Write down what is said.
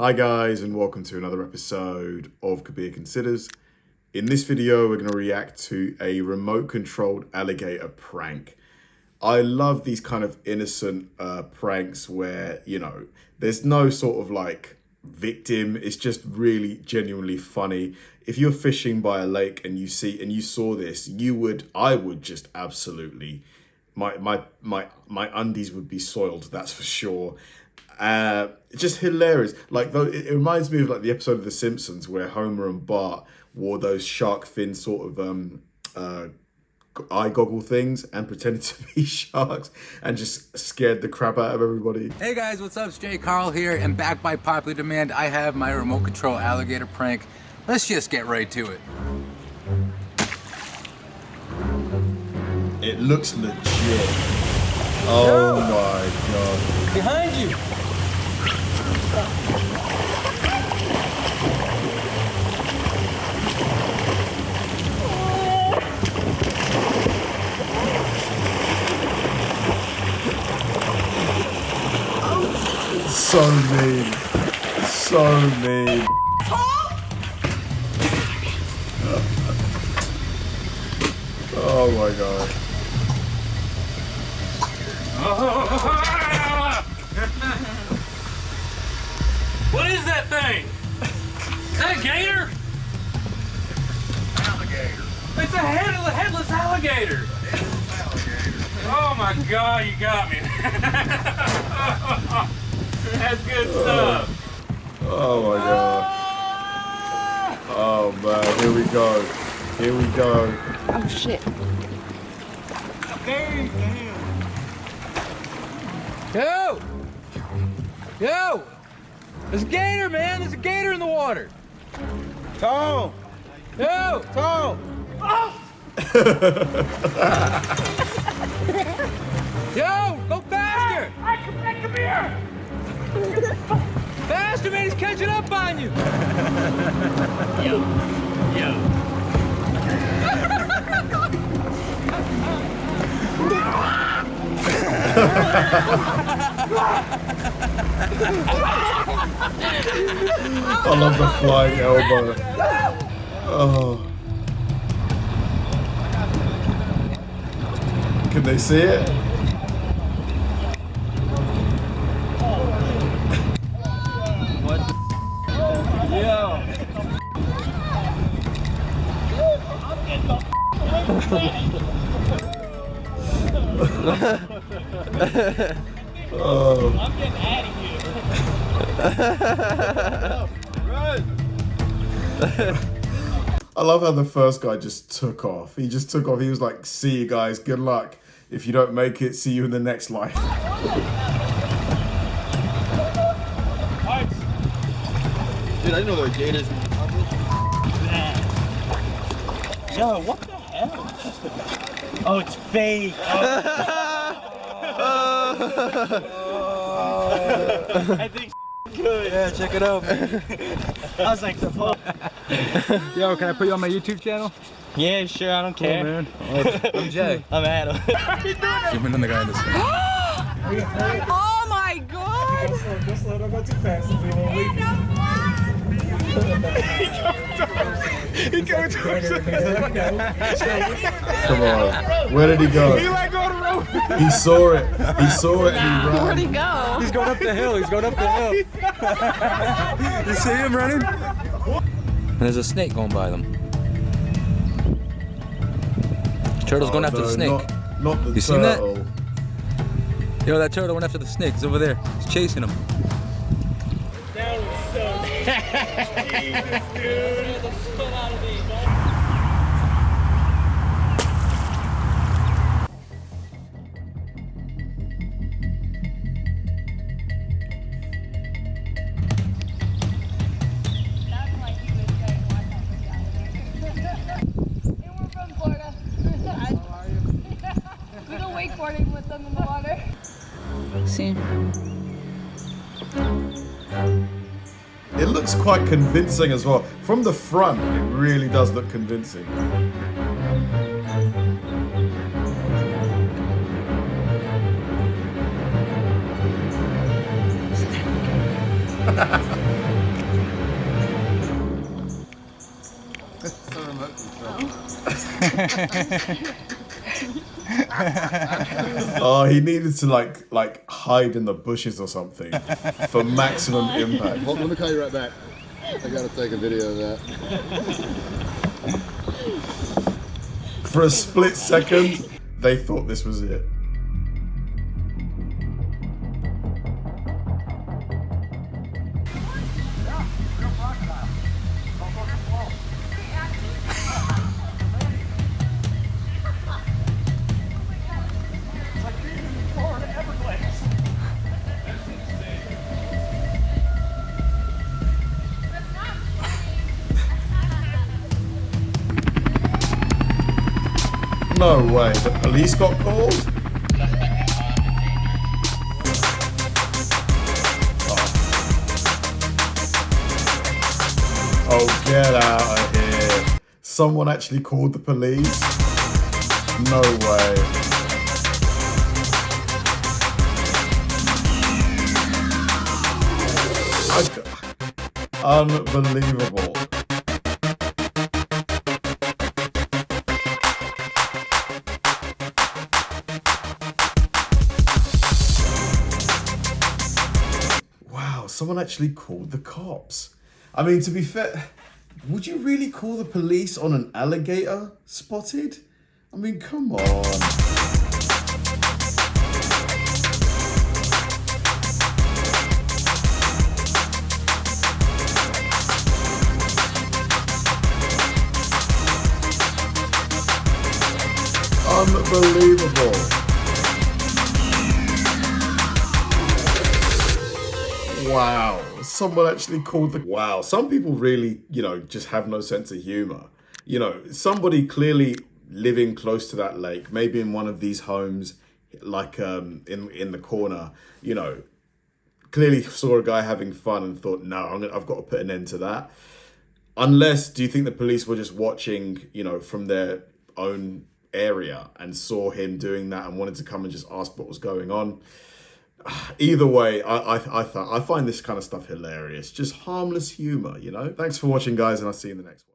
Hi guys, and welcome to another episode of Kabir Considers. In this video, we're going to react to a remote-controlled alligator prank. I love these kind of innocent pranks where, you know, there's no sort of like victim. It's just really genuinely funny. If you're fishing by a lake and you saw this, I would just absolutely, my undies would be soiled, that's for sure. Just hilarious. Like, though, it reminds me of like the episode of The Simpsons where Homer and Bart wore those shark fin sort of eye goggle things and pretended to be sharks and just scared the crap out of everybody. Hey guys, what's up? It's Jay Carl here, and back by popular demand, I have my remote control alligator prank. Let's just get right to it. It looks legit. Oh my god. Behind you! So mean. So mean. Oh my god. What is that thing? Is that a gator? Alligator. It's a headless alligator. Oh my god, you got me. That's good stuff. Oh my god. Oh man, here we go. Here we go. Oh shit. Yo! Yo! There's a gator, man! There's a gator in the water! Tom! Yo! Tom! Yo! Go faster! Come here! Faster, man! He's catching up on you! Yo. I love the flying elbow. Oh. Can they see it? Oh. I'm getting out of here. I love how the first guy just took off. He just took off. He was like, see you guys, good luck. If you don't make it, see you in the next life. Dude, I didn't know there were gators in the Yo, what the hell? Oh, it's fake. I think good. Yeah, check it out, man. I was like, fuck. Yo, can I put you on my YouTube channel? Yeah, sure, I don't care. Man. I'm Jay. I'm Adam. Zoom in on the guy in this one. Oh my god! Just don't go too fast if we won't leave you. He came towards us. Come on. Where did he go? He let go of the rope. He saw it. He saw it and he Where'd he ran. go? He's going up the hill. He's going up the hill. You see him running? And there's a snake going by them. Turtle's going after the snake. Not the You seen that? turtle. Yo, that turtle went after the snake. It's over there. He's chasing him. That was so Jesus, dude. We go wakeboarding with them in the water. See. It looks quite convincing as well. From the front, it really does look convincing. Oh, he needed to like hide in the bushes or something for maximum impact. Well, let me call you right back. I gotta take a video of that. For a split second, they thought this was it. No way, the police got called? Oh, get out of here. Someone actually called the police? No way. Unbelievable. Wow, someone actually called the cops. I mean, to be fair, would you really call the police on an alligator spotted? I mean, come on. Unbelievable. Wow, someone actually called the... Wow, some people really, just have no sense of humor. Somebody clearly living close to that lake, maybe in one of these homes, like in the corner, clearly saw a guy having fun and thought, no, I've got to put an end to that. Unless, do you think the police were just watching, from their own area and saw him doing that and wanted to come and just ask what was going on? Either way, I find this kind of stuff hilarious. Just harmless humor, Thanks for watching, guys, and I'll see you in the next one.